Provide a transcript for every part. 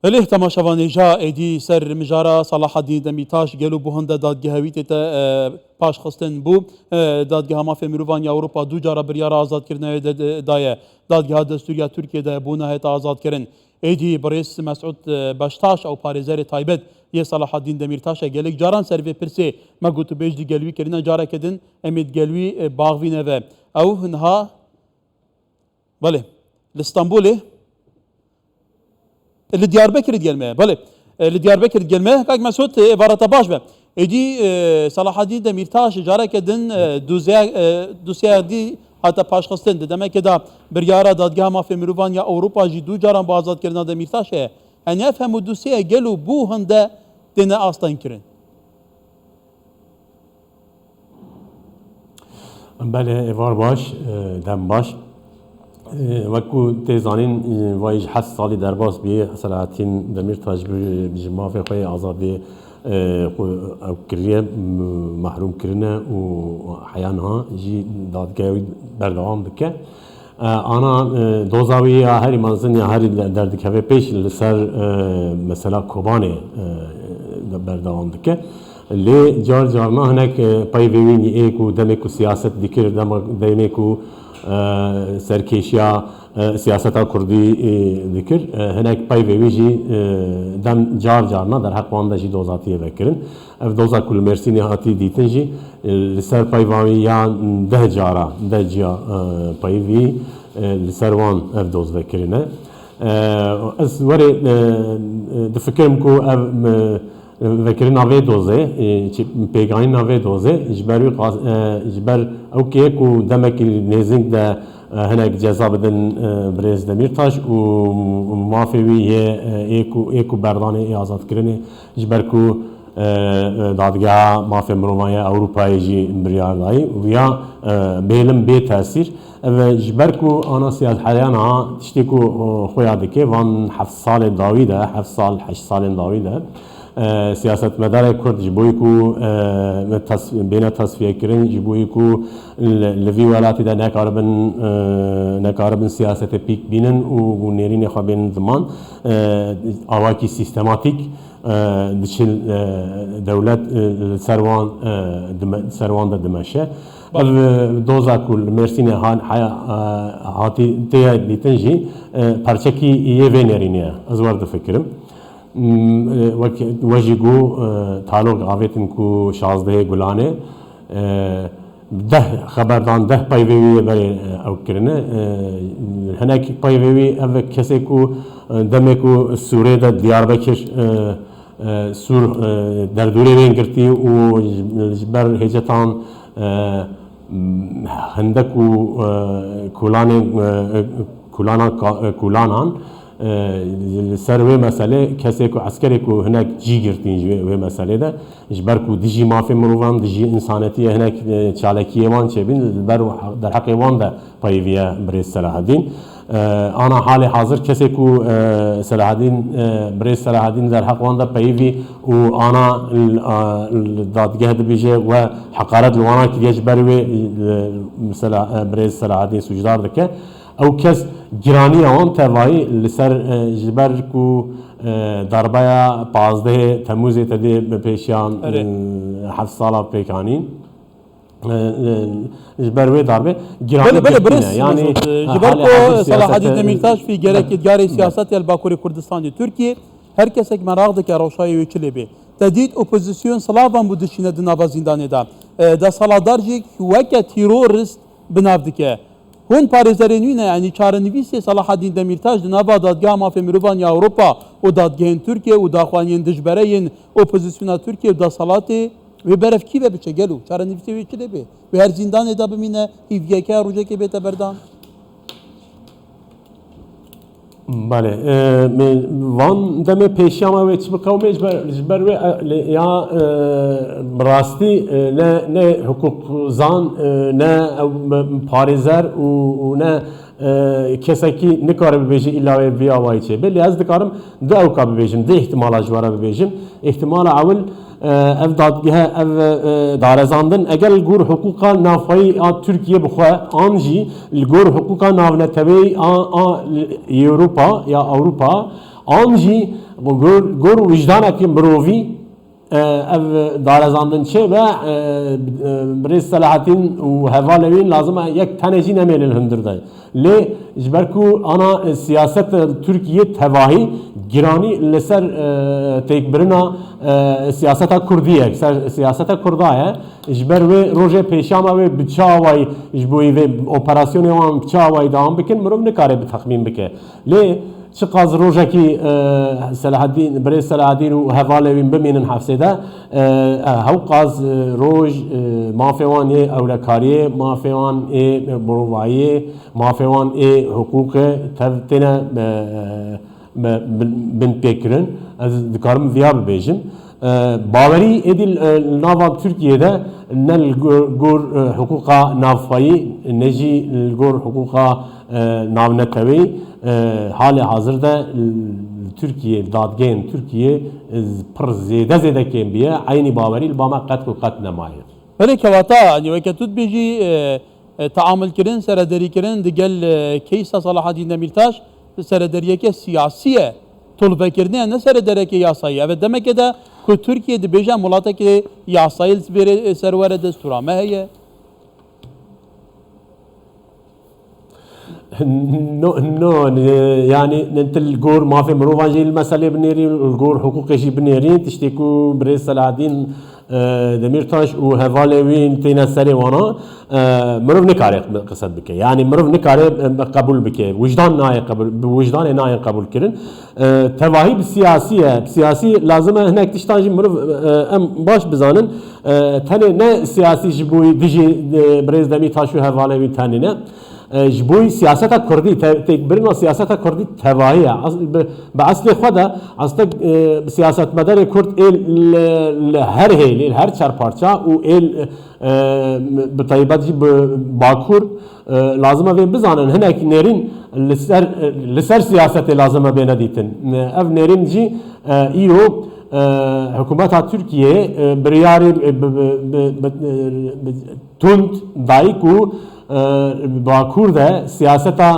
الیه تماشاوانی جا ایدی سر مجارا صلاح الدین دمیتاش گلو بوهنده دادگهویت تا پاش خستن بو دادگه مافیا مروان اروپا دو جارا بریار آزاد کردن دایه دادگه دستوری ترکیه ده بونه هت آزاد کردن ایدی بریس مسعود باشتاش او پاریزر تایبت یه صلاح الدین دمیرتاش گلک جاران سروی پرسی ما گوتو بیج دی گلوی کردن جارا کردن امید گلوی باغوینه و او هنها بله لإسطنبول اللي دياربكر gelmeye. بله اللي دياربكر gelmeye كاك مسعود عبارة باش به. إدي صلاح الدين دميرتاش جارة كدن دوسيا دي حتى باش خستن دم كده بريارة دادگاه ما في مروان يا أوروبا جي دو جاران بازاد كرنا دميرتاش هي. أن يفهموا دوسيا جلو بو هنده دنا أصلاً كرن. بله ایوار باش دم باش وکو تیزانین وایج حس سالی درباس بیه صلاحالدین دمیرتاش بجماعه خوی آزادی کریه محروم کرنه و حیانها جی دادگاهی بردوام دکه آنا دوزاوی هری منزن یا هری دردکه پیش لسر مثلا کوبانه بردوام دکه لی جار جارنا هنک پایوینی ایکو دمکو سیاست دیگر دمکو سرکیشیا سیاست کردی ذکر هناك پای ویجی دم جار جارنا در حق وان دجی دوزاتیه بکرن اف دوزا کل مرسینی هاتی دیتنجی لسر پای وانی یا ده جارا ده جا پای وی لسر وان اف دوز بکرنه از وری دفکرم کو ذكر نافي دوزه بيجاني نافي دوزه إجبار أو كيكو دمك نزنك ده هناك جزاء بدن بريز دميرتاش ومافيوي هي إيكو برداني آزاد كرني إجباركو دادگاه مافیا مروانی اروپا يجي بريار داي ويا بيلم بي تأثير جبركو أنا سياد حاليا تشتكو خويا دكي وان 7 سال داويده 7 سال 8 سال داويده سیاست مدار کرد جبوی کو بین تصفیه کردن جبوی کو لوی ولاتی در نکاربن سیاست پیک بینن و نیرین خوابین زمان آواکی سیستماتیک دشل دولت سروان دمشه دوزا کل مرسین هاتی تیا لیتنجی پرچکی یه ونرینه از ورد فکرم وجهو تعلق عاوتن کو 16 گلانه ده خبردان ده پایوی برای او کرنه هناك پایوی او کسی کو دمه کو سوره ده دیاربکر سور در دوره بین کرتی و جبر هجتان هندکو کولانان سروي مسألة كسيكو عسكريكو هناك جي قرتين جوي مسألة ده إجباركو ديجي مافي مروان ديجي إنسانيتية هناك شالكية وان شبين البرو در حق وان ده بايفيا بريز صلاح الدين أنا حالي حاضر كسيكو صلاح الدين بريز صلاح الدين در حق وان ده بايفي وأنا الدادگاه بيجي وحقارات الوانا كديش بروي بريز صلاح الدين سجدار دكه او کس گرانی آن توایی لسر جبر کو دربایا 15 تموز تدی بپیشان 7 سال پیکانین جبر وی دربه گرانی بله يعني جبر کو صلاح الدین دمیرتاش في gerek idgari siyaset el Bakuri Kurdistan Türkiye herkes ek merağdı ki roşayı vekilebe tedid opozisyon Slavan bu dışına dınava zindanı da saladarcık veke terörist binavdike هون پارێزەرێنوینە ینی چارەنویسێ صلاح الدین دەمیرتاش دناوا دادگا مافیا مرۆڤانی ئەوروپا و دادگەهێن تورکیە و داخوانیان دژبەرەیەن ئۆپۆزیسیۆنا تورکیە و دەسەڵاتێ وێ بەرەفکی بە بچە گەل و چارەنویسێ وێ چ لێبێ وێ هەر زیندانێدا بمینە هیڤگەکە ڕۆژێکێ بێتە بەردان بله وان دم پیشیام و چی بکاوم جبر یا براستی نه حقوق زان نه پاریزر و نه کسی که نکاره ببیجی ایلاوی ویا وای چه بلی از دکارم دو اوکا ببیجم ده احتمال جواره ببیجم احتمال اول ev dadgehe ev darezandin eger gur hukuka nafayı Türkiye bixwe an jî gur hukuka navnetewî a Avrupa ya Avrupa آنجی گر وجدان کی مروی ev darezandın çe ve Brez Selahattin u hevalevin lazım yek taneci nemelil hındır le jberku ana siyaset Türkiye tevahi girani leser tekbirina siyaseta Kurdiye siyaseta Kurdaya jber ve roje peşama ve bıçavay jboy ve operasyonu wan bıçavay devam bikin mırov ne kare bir tahmin bike le شقاز روجكي صلاح الدين بريز صلاح الدين وهفالوين بمين حفسده هو قاز روج ما فيوان اولى كاريه ما فيوان بروفايه ما فيوان حقوق تبتنا بن بيكرن از ذكرم فيها ببيجم باوري ادل نافا تركيا نل جور حقوقا نافاي نجي الجور حقوقا نافنتوي hali hazırda Türkiye dadgen Türkiye پر زیده زیده کم بیه عینی باوری الباما قد کو قد نمایه. ولی کواتا يعني وقت بيجي تعامل كرن سردري كرن دقل كيسة صلاح الدين دميرتاش سردرية سياسية طلبة كرني أن سردرية ياساية أبد دم كده كو تركيا دبيجا ملاتا كده ياسايل سروارة دستورا ما هي؟ نو يعني انت الجور ما في مروفان جي المسألة بنيري الجور حقوق شي بنيري تشتكوا بريز صلاح الدين دميرتاش وهفالوين تينا سري وانا مروف نكاري قصد بك يعني مروف نكاري قبول بك وجدان ناي قبول بوجدان ناي قبول كرن تواهي بسياسي لازم هناك تشتاجي مروف ام باش بزانن تاني نا سياسي جبوي ديجي بريز دميرتاش وهفالوين تاني نا جبوي سياسة كردي تكبرنا سياسة كردي تواهية بأصل خدا أصلا سياسة مدار كرد هر هيل هر چار پارچا و بطيبات باكور لازم في بزانن هناك نيرين لسر سياسة لازم بينا ديتن اف نيرين جي ايو حكومات تركيا برياري تند دايكو باكور ده سياستا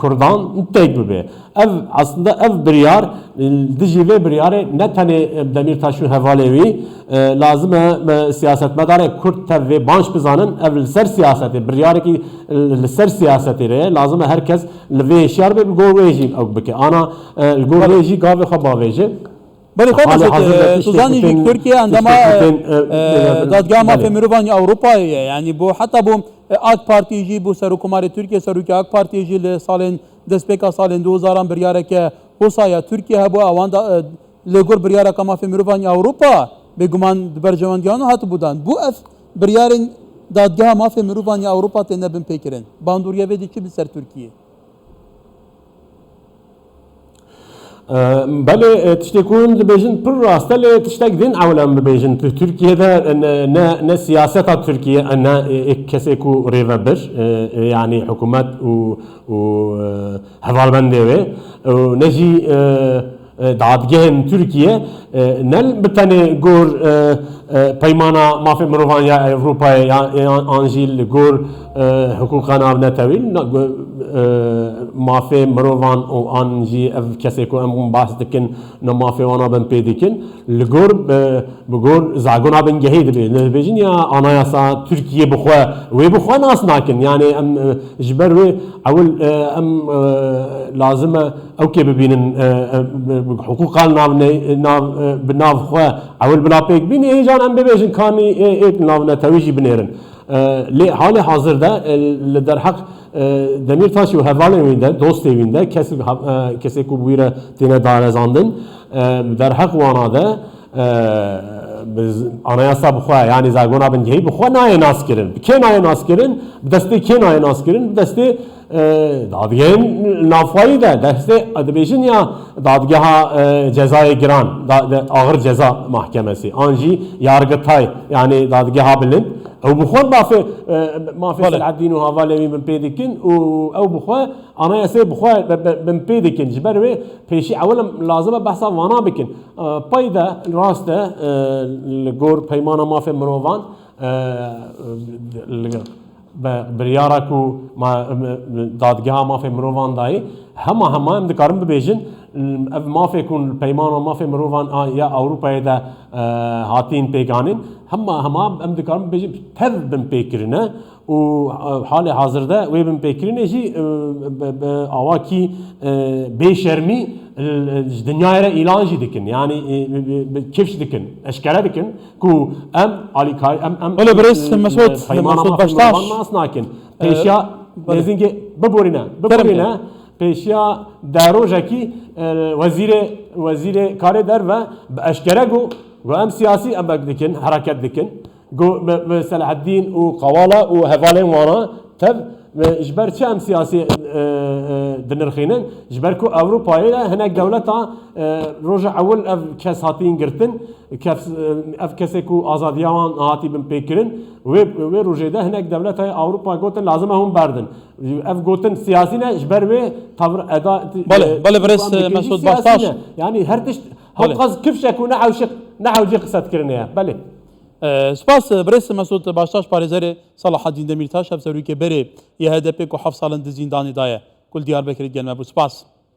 كردان تيك ببه ev aslında ev biryar dijive biryare ne tane demir taşı hevalevî lazım siyaset medare Kürt ve banş bizanın ev ser siyaseti biryare ki ser siyaseti re lazım herkes ve şer be goveji ev bike ana goveji gave xabaveji بله خلاص سوزان يجي تركيا عندما دادگاه ما في مروان اوروبا يعني بو حتى بو اك بارتي يجي بو سركمار تركيا سرك اك بارتي يجي لسالين دسبيكا سالين 2000 برياره كه حسايا تركيا بو اوان لغور برياره كما في مروان اوروبا بگمان برجوانديانو هات بودان بو اف بريارين دادگاه ما في مروان اوروبا تنبن پکرن باندوريا ودي چي بسر تركيا بله تشتكون بيجن بر راسته ل تشتك دين عالم بيجن تركيا ده ن سياسة تركيا أن كسيكو ريفابر يعني حكومات و هفالبندي ونجي دادگهن تركيا نل بتاني جور پیمانا ما في مروفانيا أوروبا أنجيل جور حقوقنا بنتويل ما في مروفان أو أنجي أف كسيكو أم باس دكن نما في وانا بن بيدكن لجور بجور زعجونا بن جهيد بيجين يا أنا يسا تركيا بخوا وبخوا ناس ناكن يعني أم جبر أول أم لازم أو كي ببينن حقوقنا بناف خوا أول بلا بيك بين إيجان أم ببيجن كاني إيه نافنا تويجي بنيرن لی حال حاضرده در حق دمیر تاشی و حواله وینده دوست وینده کسی کو بویره تینه دارزاندن در حق واناده anayasa bu xwa yani zagona bin gehi bu xwa naye nas kirin ke naye nas kirin deste ke naye nas kirin deste dadgehên nafayî de deste dibêjin ya dadgeha cezayê giran ağır ceza mahkemesi an jî yargıtay yani dadgeha bilind ew bi xwe mafê Selahaddîn û Havalevî bin pê dikin û ew bi xwe anayasayê bi xwe bin pê dikin ji ber wê pêşî ewil lazim e behsa vana bikin pay de rast de li gor peymana mafê mirovan biryara ku dadgeha mafê mirovan dayê hema em dikarin bibêjin اف مافی کن پیمان و مافی مروان یا اروپا دا هاتین پیگانین هما ام دکارم بجی تب بن پیکرینه و حال حاضر ده و بن پیکرینه جی آواکی بیشرمی الدنيا را اعلان جي دكن يعني كيفش دكن اشكال دكن كو ام علي كاي ام ولا بريس مسعود باشتاش ما اصناكن بيشيا لازم ببورينا بيشيا داروجاكي وزير كاري در و اشكالغو و ام سياسي ام دكن حركات دكن جو صلاح الدين وقوالا وهفالين وانا تب جبر چه ام سیاسی دنرخینن جبر کو اروپایی هناك دولتا روجا اول اف کس هاتین گرتن اف کسی کو آزادیان هاتی بن پیکرن و روجا ده هناك دولتا اروپا گوتن لازم هم بردن اف گوتن سیاسی نه جبر و تبر ادا بله برس مسعود باشتاش يعني هرتش هقص كيفش اكون نحو قصه كرنيه بله سپاس برس مسعود باشتاش پارێزەرê سەلاحەدین دەمیرتاش هەفسەروی کە بەرێ یە هەدەپێک و 7 ساڵن di زیندانی دایە کول دیار بکرێت گەلمە بوو سپاس